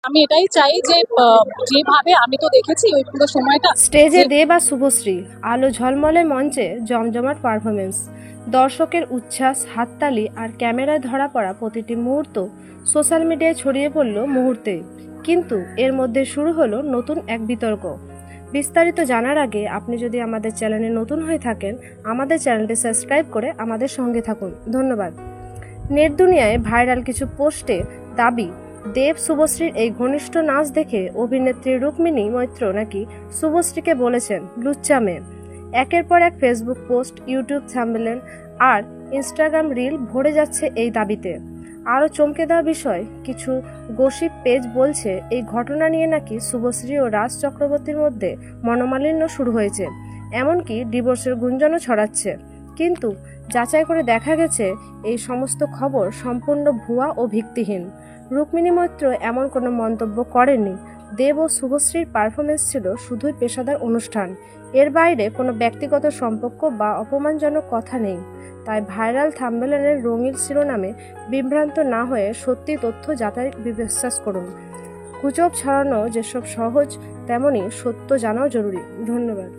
আমি এটাই চাই যে যেভাবে আমি তো দেখেছি ওই পুরো সময়টা স্টেজে দেব আর শুভশ্রী, আলো ঝলমলে মঞ্চে জমজমাট পারফরমেন্স, দর্শকের উচ্ছ্বাস, হাততালি আর ক্যামেরায় ধরা পড়া প্রতিটি মুহূর্ত সোশ্যাল মিডিয়ায় ছড়িয়ে পড়ল মুহূর্তেই। কিন্তু এর মধ্যে শুরু হলো নতুন এক বিতর্ক। বিস্তারিত জানার আগে আপনি যদি আমাদের চ্যানেলে নতুন হয়ে থাকেন, আমাদের চ্যানেলটি সাবস্ক্রাইব করে আমাদের সঙ্গে থাকুন। ধন্যবাদ। নেট দুনিয়ায় ভাইরাল কিছু পোস্টে দাবি, দেব শুভশ্রীর এই ঘনিষ্ঠ নাচ দেখে অভিনেত্রী রুক্মিণী মৈত্র নাকি শুভশ্রীকে বলেছেন লুচ্চা মেয়ে। একের পর এক ফেসবুক পোস্ট, ইউটিউব থাম্বনেল আর ইনস্টাগ্রাম রিল ভরে যাচ্ছে এই দাবিতে। আরও চমকে দেওয়া বিষয়, কিছু গসিপ পেজ বলছে এই ঘটনা নিয়ে নাকি শুভশ্রী ও রাজ চক্রবর্তীর মধ্যে মনোমালিন্য শুরু হয়েছে, এমনকি ডিভোর্সের গুঞ্জনও ছড়াচ্ছে। কিন্তু যাচাই করে দেখা গেছে এই সমস্ত খবর সম্পূর্ণ ভুয়া ও ভিত্তিহীন। রুক্মিণী মৈত্র এমন কোনো মন্তব্য করেননি। দেব ও শুভশ্রীর পারফরমেন্স ছিল শুধুই পেশাদার অনুষ্ঠান, এর বাইরে কোনো ব্যক্তিগত সম্পর্ক বা অপমানজনক কথা নেই। তাই ভাইরাল থাম্বনেলের রঙিন শিরোনামে বিভ্রান্ত না হয়ে সত্যি তথ্য যাচাই বিশ্বাস করুন। গুজব ছড়ানো যেসব সহজ, তেমনি সত্য জানাও জরুরি। ধন্যবাদ।